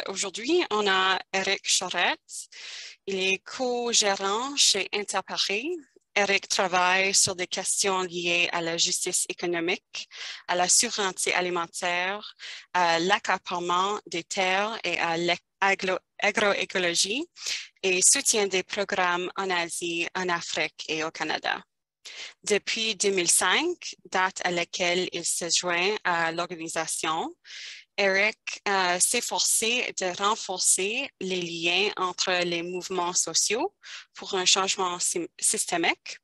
Aujourd'hui, on a Eric Charette. Il est co-gérant chez Interparis. Eric travaille sur des questions liées à la justice économique, à la souveraineté alimentaire, à l'accaparement des terres et à l'agroécologie et soutient des programmes en Asie, en Afrique et au Canada. Depuis 2005, date à laquelle il se joint à l'organisation, Eric s'est forcé de renforcer les liens entre les mouvements sociaux pour un changement systémique.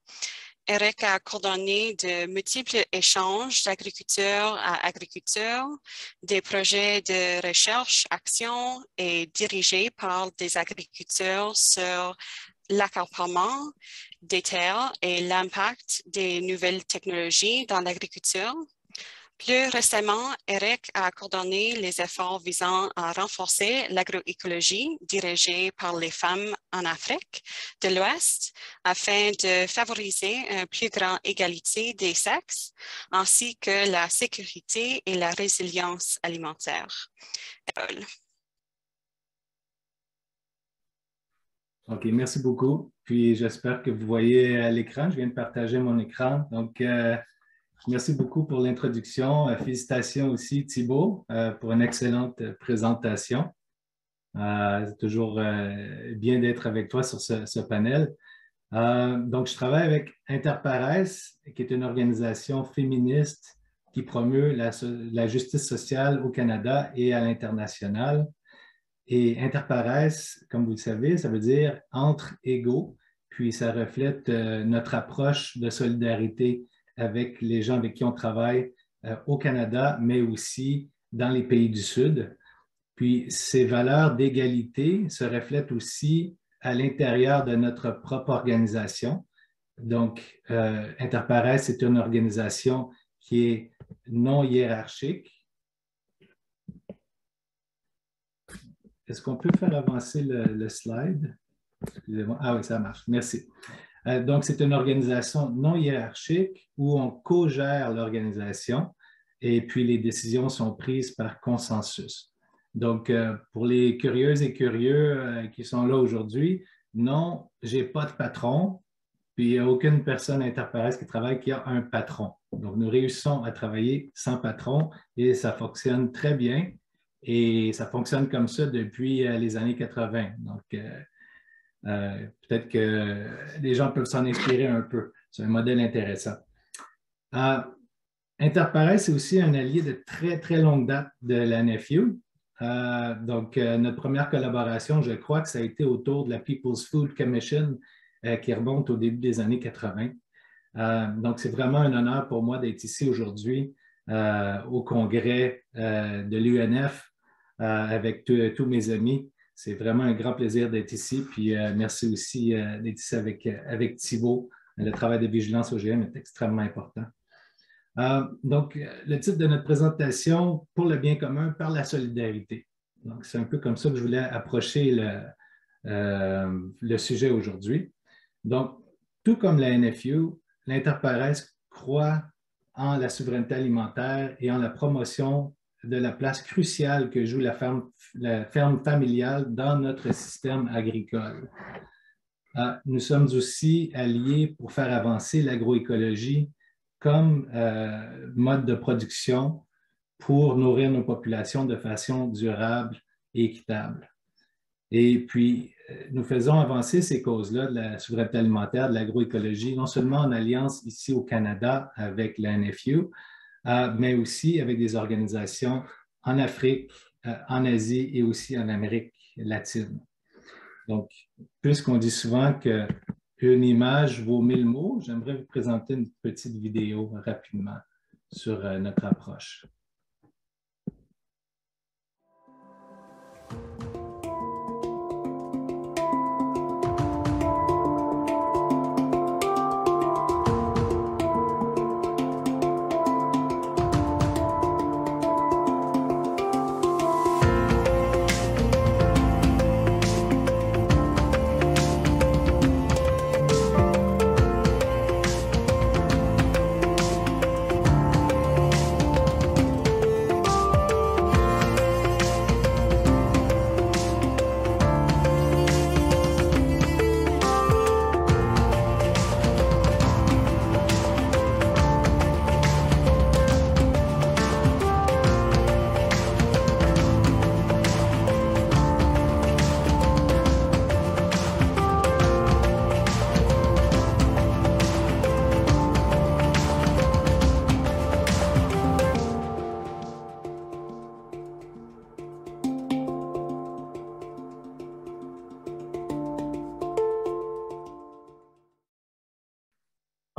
Eric a coordonné de multiples échanges d'agriculteurs à agriculteurs, des projets de recherche, action et dirigés par des agriculteurs sur l'accaparement des terres et l'impact des nouvelles technologies dans l'agriculture. Plus récemment, Eric a coordonné les efforts visant à renforcer l'agroécologie dirigée par les femmes en Afrique de l'Ouest afin de favoriser une plus grande égalité des sexes ainsi que la sécurité et la résilience alimentaire. OK, merci beaucoup. Puis j'espère que vous voyez à l'écran. Je viens de partager mon écran. Donc, merci beaucoup pour l'introduction. Félicitations aussi, Thibault, pour une excellente présentation. C'est toujours bien d'être avec toi sur ce panel. Donc, je travaille avec Interpares, qui est une organisation féministe qui promeut la justice sociale au Canada et à l'international. Et Interpares, comme vous le savez, ça veut dire entre égaux, puis ça reflète notre approche de solidarité avec les gens avec qui on travaille au Canada, mais aussi dans les pays du Sud. Puis ces valeurs d'égalité se reflètent aussi à l'intérieur de notre propre organisation. Donc, Interpares est une organisation qui est non hiérarchique. Est-ce qu'on peut faire avancer le slide? Excusez-moi. Ah oui, ça marche. Merci. Donc, c'est une organisation non hiérarchique où on co-gère l'organisation et puis les décisions sont prises par consensus. Donc, pour les curieuses et curieux qui sont là aujourd'hui, non, je n'ai pas de patron, puis il n'y a aucune personne à Interpares qui travaille qui a un patron. Donc, nous réussissons à travailler sans patron et ça fonctionne très bien. Et ça fonctionne comme ça depuis les années 80. Donc, peut-être que les gens peuvent s'en inspirer un peu. C'est un modèle intéressant. Interpares, c'est aussi un allié de très, très longue date de la NFU. Donc, notre première collaboration, je crois que ça a été autour de la People's Food Commission qui remonte au début des années 80. Donc, c'est vraiment un honneur pour moi d'être ici aujourd'hui au congrès de l'UNF avec tous mes amis. C'est vraiment un grand plaisir d'être ici. Puis merci aussi d'être ici avec Thibault. Le travail de vigilance OGM est extrêmement important. Donc, le titre de notre présentation, pour le bien commun, par la solidarité. Donc, c'est un peu comme ça que je voulais approcher le sujet aujourd'hui. Donc, tout comme la NFU, l'Interpares croit en la souveraineté alimentaire et en la promotion de la place cruciale que joue la ferme familiale dans notre système agricole. Nous sommes aussi alliés pour faire avancer l'agroécologie comme mode de production pour nourrir nos populations de façon durable et équitable. Et puis, nous faisons avancer ces causes-là de la souveraineté alimentaire, de l'agroécologie, non seulement en alliance ici au Canada avec la NFU, mais aussi avec des organisations en Afrique, en Asie et aussi en Amérique latine. Donc, puisqu'on dit souvent qu'une image vaut 1000 mots, j'aimerais vous présenter une petite vidéo rapidement sur notre approche.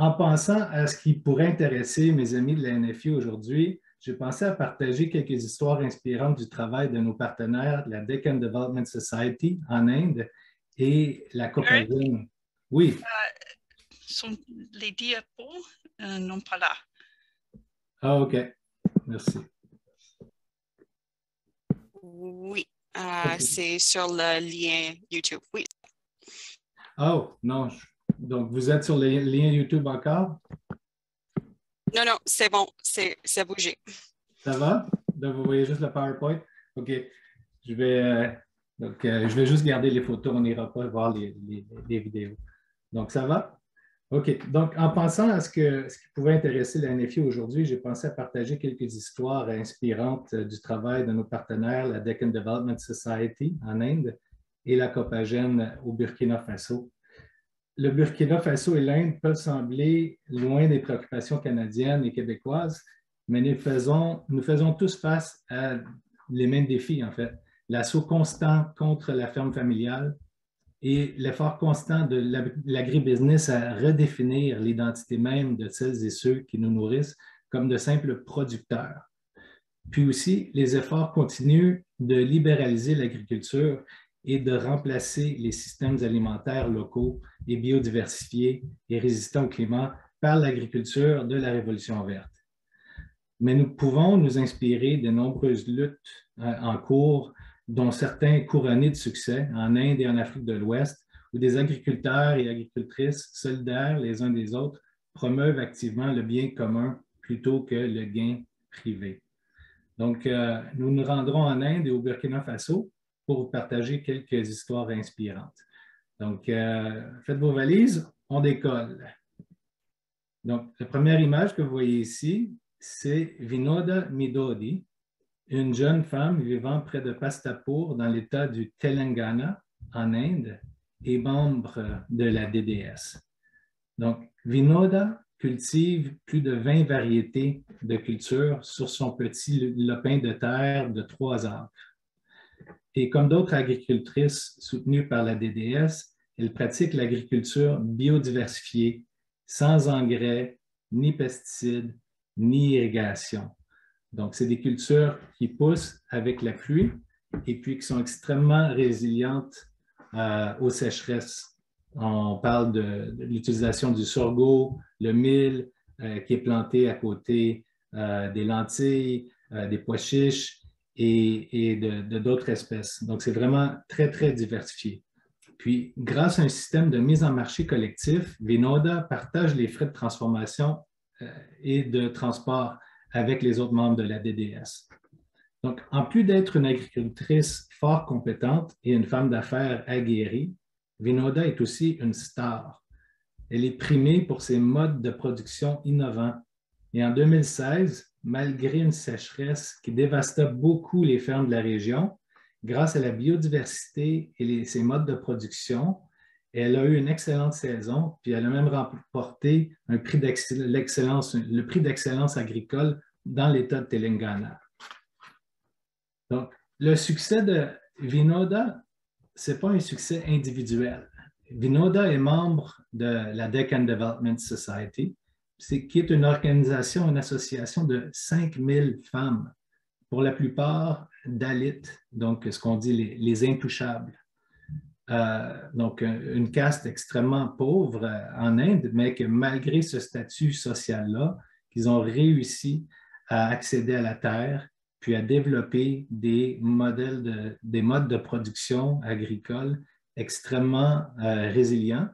en pensant à ce qui pourrait intéresser mes amis de la NFU aujourd'hui, j'ai pensé à partager quelques histoires inspirantes du travail de nos partenaires, la Deccan Development Society en Inde et la Eric, Copagine. Oui. Les diapos non pas là. Ah, OK. Merci. Oui, Okay. c'est sur le lien YouTube. Oui. Oh, non. Donc, vous êtes sur le lien YouTube encore? Non, non, c'est bon. C'est bougé. Ça va? Donc, vous voyez juste le PowerPoint? OK. Je vais juste garder les photos. On n'ira pas voir les vidéos. Donc, ça va? OK. Donc, en pensant à ce qui pouvait intéresser la NFI aujourd'hui, j'ai pensé à partager quelques histoires inspirantes du travail de nos partenaires, la Deccan Development Society en Inde et la Copagine au Burkina Faso. Le Burkina Faso et l'Inde peuvent sembler loin des préoccupations canadiennes et québécoises, mais nous faisons tous face à les mêmes défis, en fait. L'assaut constant contre la ferme familiale et l'effort constant de l'agribusiness à redéfinir l'identité même de celles et ceux qui nous nourrissent comme de simples producteurs. Puis aussi, les efforts continus de libéraliser l'agriculture et de remplacer les systèmes alimentaires locaux et biodiversifiés et résistants au climat par l'agriculture de la Révolution verte. Mais nous pouvons nous inspirer de nombreuses luttes en cours, dont certains couronnés de succès en Inde et en Afrique de l'Ouest, où des agriculteurs et agricultrices solidaires les uns des autres promeuvent activement le bien commun plutôt que le gain privé. Donc, nous nous rendrons en Inde et au Burkina Faso pour vous partager quelques histoires inspirantes. Donc, faites vos valises, on décolle. Donc, la première image que vous voyez ici, c'est Vinoda Midodi, une jeune femme vivant près de Pastapur dans l'État du Telangana, en Inde, et membre de la DDS. Donc, Vinoda cultive plus de 20 variétés de cultures sur son petit lopin de terre de 3 acres. Et comme d'autres agricultrices soutenues par la DDS, elle pratique l'agriculture biodiversifiée, sans engrais, ni pesticides, ni irrigation. Donc, c'est des cultures qui poussent avec la pluie et puis qui sont extrêmement résilientes aux sécheresses. On parle de l'utilisation du sorgho, le mil qui est planté à côté des lentilles, des pois chiches et d'autres espèces. Donc, c'est vraiment très, très diversifié. Puis, grâce à un système de mise en marché collectif, Vinoda partage les frais de transformation et de transport avec les autres membres de la DDS. Donc, en plus d'être une agricultrice fort compétente et une femme d'affaires aguerrie, Vinoda est aussi une star. Elle est primée pour ses modes de production innovants. Et en 2016, malgré une sécheresse qui dévasta beaucoup les fermes de la région, grâce à la biodiversité et ses modes de production, elle a eu une excellente saison, puis elle a même remporté le prix d'excellence agricole dans l'État de Telangana. Donc, le succès de Vinoda, ce n'est pas un succès individuel. Vinoda est membre de la Deccan Development Society, qui est une organisation, une association de 5000 femmes, pour la plupart Dalits, donc ce qu'on dit les intouchables. Donc, une caste extrêmement pauvre en Inde, mais que malgré ce statut social-là, ils ont réussi à accéder à la terre, puis à développer des modes de production agricole extrêmement résilients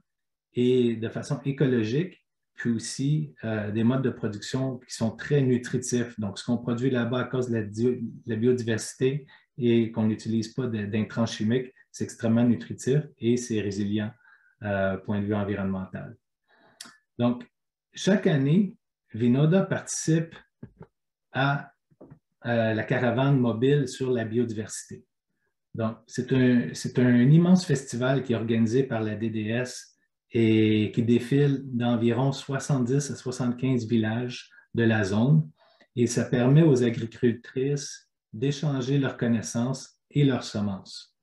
et de façon écologique, puis aussi des modes de production qui sont très nutritifs. Donc, ce qu'on produit là-bas à cause de la biodiversité et qu'on n'utilise pas d'intrants chimiques, c'est extrêmement nutritif et c'est résilient point de vue environnemental. Donc, chaque année, Vinoda participe à la caravane mobile sur la biodiversité. Donc, c'est un immense festival qui est organisé par la DDS et qui défile d'environ 70 à 75 villages de la zone. Et ça permet aux agricultrices d'échanger leurs connaissances et leurs semences.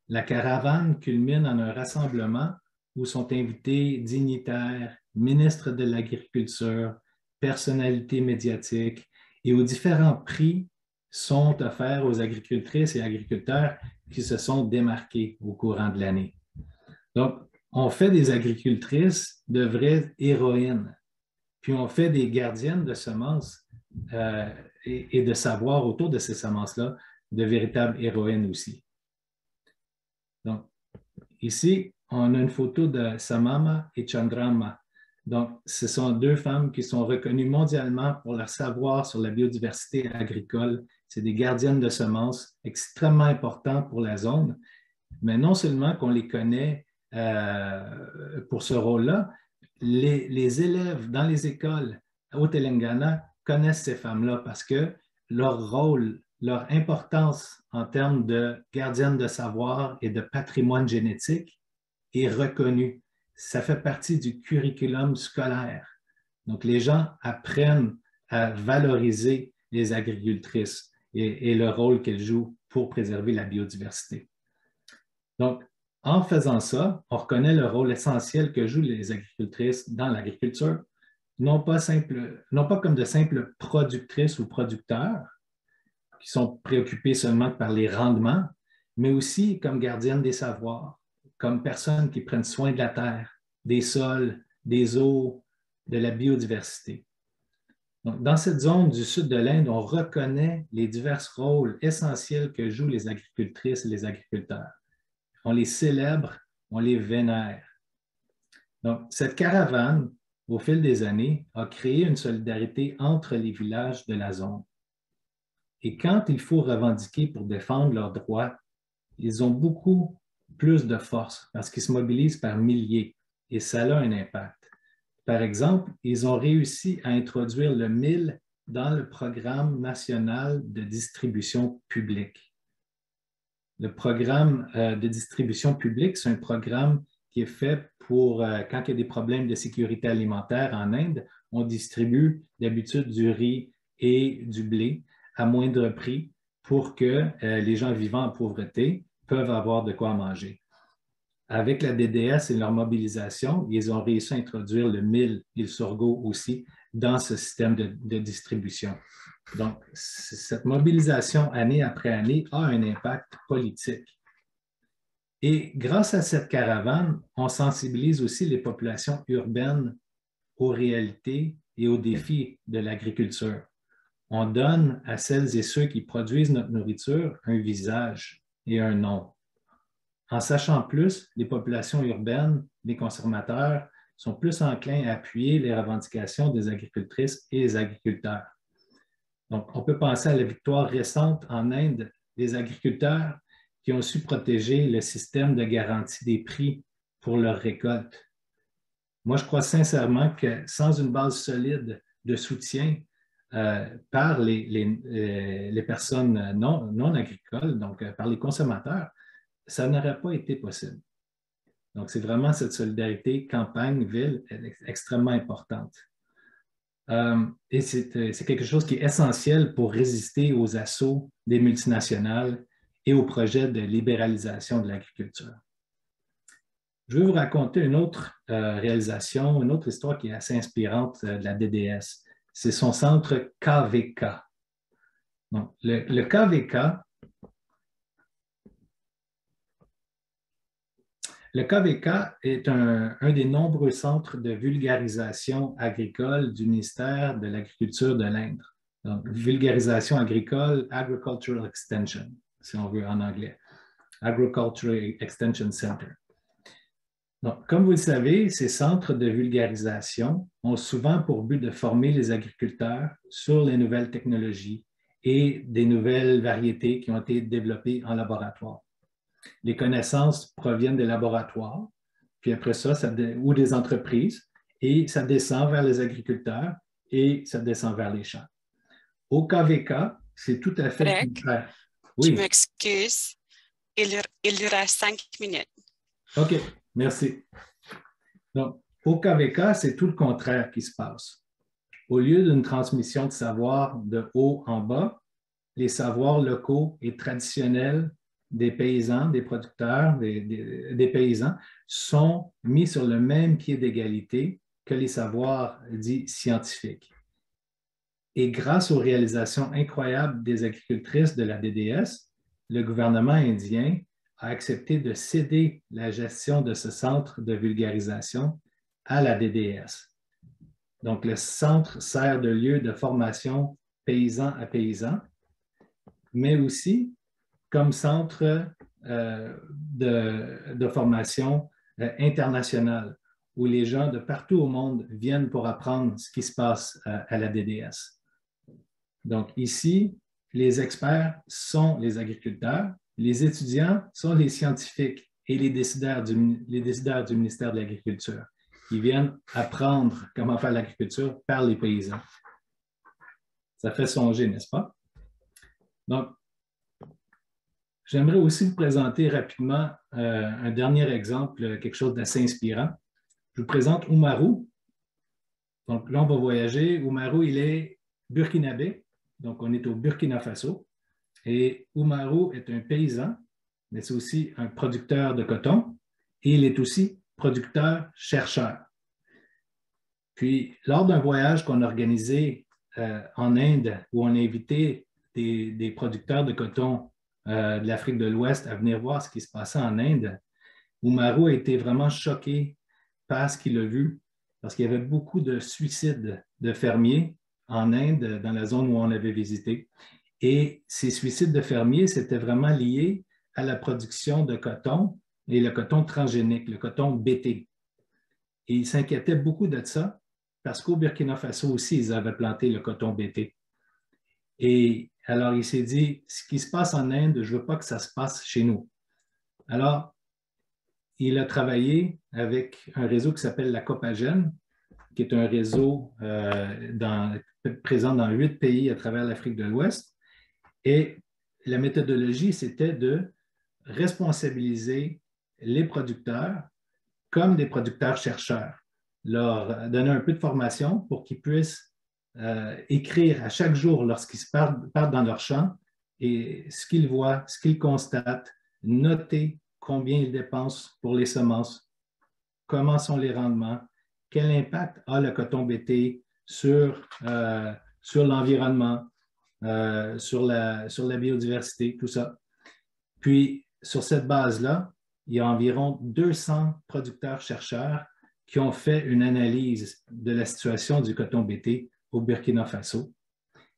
La caravane culmine en un rassemblement où sont invités dignitaires, ministres de l'Agriculture, personnalités médiatiques et aux différents prix sont offerts aux agricultrices et agriculteurs qui se sont démarqués au courant de l'année. Donc, on fait des agricultrices de vraies héroïnes, puis on fait des gardiennes de semences et de savoir autour de ces semences-là, de véritables héroïnes aussi. Donc, ici, on a une photo de Samama et Chandrama. Donc, ce sont deux femmes qui sont reconnues mondialement pour leur savoir sur la biodiversité agricole. C'est des gardiennes de semences extrêmement importants pour la zone, mais non seulement qu'on les connaît pour ce rôle-là, les élèves dans les écoles au Telangana connaissent ces femmes-là parce que leur rôle, leur importance en termes de gardiennes de savoir et de patrimoine génétique est reconnue. Ça fait partie du curriculum scolaire. Donc, les gens apprennent à valoriser les agricultrices et le rôle qu'elles jouent pour préserver la biodiversité. Donc, en faisant ça, on reconnaît le rôle essentiel que jouent les agricultrices dans l'agriculture, non pas comme de simples productrices ou producteurs qui sont préoccupés seulement par les rendements, mais aussi comme gardiennes des savoirs, comme personnes qui prennent soin de la terre, des sols, des eaux, de la biodiversité. Donc, dans cette zone du sud de l'Inde, on reconnaît les divers rôles essentiels que jouent les agricultrices et les agriculteurs. On les célèbre, on les vénère. Donc, cette caravane, au fil des années, a créé une solidarité entre les villages de la zone. Et quand il faut revendiquer pour défendre leurs droits, ils ont beaucoup plus de force parce qu'ils se mobilisent par milliers et ça a un impact. Par exemple, ils ont réussi à introduire le mil dans le programme national de distribution publique. Le programme de distribution publique, c'est un programme qui est fait pour quand il y a des problèmes de sécurité alimentaire en Inde, on distribue d'habitude du riz et du blé à moindre prix pour que les gens vivant en pauvreté peuvent avoir de quoi manger. Avec la DDS et leur mobilisation, ils ont réussi à introduire le mil et le sorgho aussi dans ce système de distribution. Donc, cette mobilisation année après année a un impact politique. Et grâce à cette caravane, on sensibilise aussi les populations urbaines aux réalités et aux défis de l'agriculture. On donne à celles et ceux qui produisent notre nourriture un visage et un nom. En sachant plus, les populations urbaines, les consommateurs sont plus enclins à appuyer les revendications des agricultrices et des agriculteurs. Donc, on peut penser à la victoire récente en Inde des agriculteurs qui ont su protéger le système de garantie des prix pour leurs récoltes. Moi, je crois sincèrement que sans une base solide de soutien par les personnes non agricoles, donc par les consommateurs, ça n'aurait pas été possible. Donc, c'est vraiment cette solidarité campagne-ville extrêmement importante. Et c'est quelque chose qui est essentiel pour résister aux assauts des multinationales et aux projets de libéralisation de l'agriculture. Je vais vous raconter une autre réalisation, une autre histoire qui est assez inspirante de la DDS. C'est son centre KVK. Donc, le KVK, le KVK est un des nombreux centres de vulgarisation agricole du ministère de l'Agriculture de l'Inde. Donc, vulgarisation agricole, Agricultural Extension, si on veut en anglais. Agricultural Extension Center. Donc, comme vous le savez, ces centres de vulgarisation ont souvent pour but de former les agriculteurs sur les nouvelles technologies et des nouvelles variétés qui ont été développées en laboratoire. Les connaissances proviennent des laboratoires, puis après ça, ou des entreprises, et ça descend vers les agriculteurs et ça descend vers les champs. Au KVK, c'est tout à fait contraire. Oui. Je m'excuse. Il y reste 5 minutes. OK, merci. Donc, au KVK, c'est tout le contraire qui se passe. Au lieu d'une transmission de savoir de haut en bas, les savoirs locaux et traditionnels des paysans, des producteurs, des paysans sont mis sur le même pied d'égalité que les savoirs dits scientifiques. Et grâce aux réalisations incroyables des agricultrices de la DDS, le gouvernement indien a accepté de céder la gestion de ce centre de vulgarisation à la DDS. Donc, le centre sert de lieu de formation paysan à paysan, mais aussi comme centre de formation internationale, où les gens de partout au monde viennent pour apprendre ce qui se passe à la DDS. Donc, ici, les experts sont les agriculteurs, les étudiants sont les scientifiques et les décideurs du ministère de l'Agriculture. Ils viennent apprendre comment faire l'agriculture par les paysans. Ça fait songer, n'est-ce pas? Donc, j'aimerais aussi vous présenter rapidement un dernier exemple, quelque chose d'assez inspirant. Je vous présente Oumarou. Donc là, on va voyager. Oumarou, il est burkinabé. Donc, on est au Burkina Faso. Et Oumarou est un paysan, mais c'est aussi un producteur de coton. Et il est aussi producteur-chercheur. Puis, lors d'un voyage qu'on a organisé en Inde, où on a invité des producteurs de coton de l'Afrique de l'Ouest à venir voir ce qui se passait en Inde, Oumarou a été vraiment choqué par ce qu'il a vu, parce qu'il y avait beaucoup de suicides de fermiers en Inde, dans la zone où on avait visité. Et ces suicides de fermiers, c'était vraiment lié à la production de coton et le coton transgénique, le coton BT. Et il s'inquiétait beaucoup de ça, parce qu'au Burkina Faso aussi, ils avaient planté le coton BT. Et alors, il s'est dit, ce qui se passe en Inde, je ne veux pas que ça se passe chez nous. Alors, il a travaillé avec un réseau qui s'appelle la Copagène, qui est un réseau présent dans 8 pays à travers l'Afrique de l'Ouest. Et la méthodologie, c'était de responsabiliser les producteurs comme des producteurs-chercheurs, leur donner un peu de formation pour qu'ils puissent écrire à chaque jour lorsqu'ils partent dans leur champ et ce qu'ils voient, ce qu'ils constatent, noter combien ils dépensent pour les semences, comment sont les rendements, quel impact a le coton BT sur l'environnement, sur la biodiversité, tout ça. Puis, sur cette base-là, il y a environ 200 producteurs-chercheurs qui ont fait une analyse de la situation du coton BT au Burkina Faso.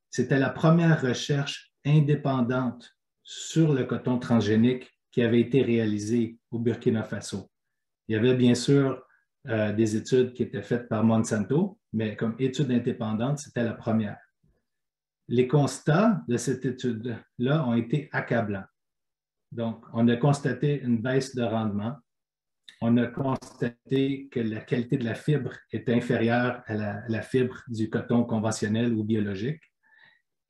C'était la première recherche indépendante sur le coton transgénique qui avait été réalisée au Burkina Faso. Il y avait bien sûr des études qui étaient faites par Monsanto, mais comme étude indépendante, c'était la première. Les constats de cette étude-là ont été accablants. Donc, on a constaté une baisse de rendement. On a constaté que la qualité de la fibre est inférieure à la fibre du coton conventionnel ou biologique.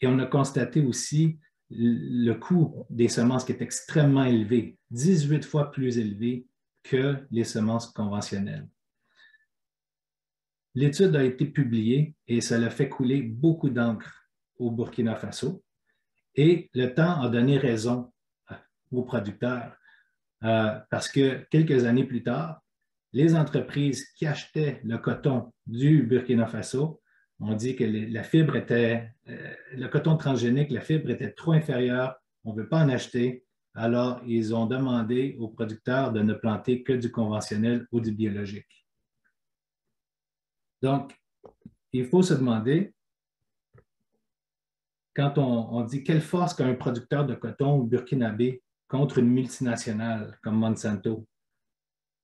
Et on a constaté aussi le coût des semences qui est extrêmement élevé, 18 fois plus élevé que les semences conventionnelles. L'étude a été publiée et ça l'a fait couler beaucoup d'encre au Burkina Faso. Et le temps a donné raison aux producteurs parce que quelques années plus tard, les entreprises qui achetaient le coton du Burkina Faso ont dit que la fibre était, le coton transgénique, la fibre était trop inférieure, on ne veut pas en acheter. Alors, ils ont demandé aux producteurs de ne planter que du conventionnel ou du biologique. Donc, il faut se demander, quand on dit quelle force qu'a un producteur de coton burkinabé contre une multinationale comme Monsanto,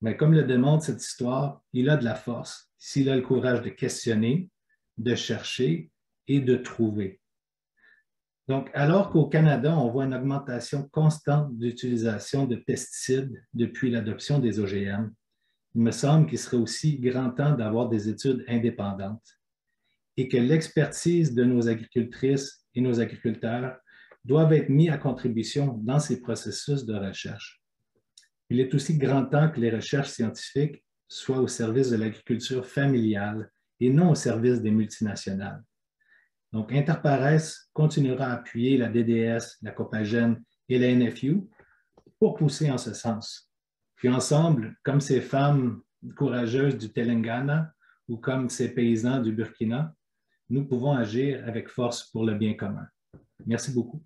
mais comme le démontre cette histoire, il a de la force s'il a le courage de questionner, de chercher et de trouver. Donc, alors qu'au Canada, on voit une augmentation constante d'utilisation de pesticides depuis l'adoption des OGM, il me semble qu'il serait aussi grand temps d'avoir des études indépendantes et que l'expertise de nos agricultrices et nos agriculteurs doivent être mis à contribution dans ces processus de recherche. Il est aussi grand temps que les recherches scientifiques soient au service de l'agriculture familiale et non au service des multinationales. Donc, Interpares continuera à appuyer la DDS, la Copagène et la NFU pour pousser en ce sens. Puis ensemble, comme ces femmes courageuses du Telangana, ou comme ces paysans du Burkina, nous pouvons agir avec force pour le bien commun. Merci beaucoup.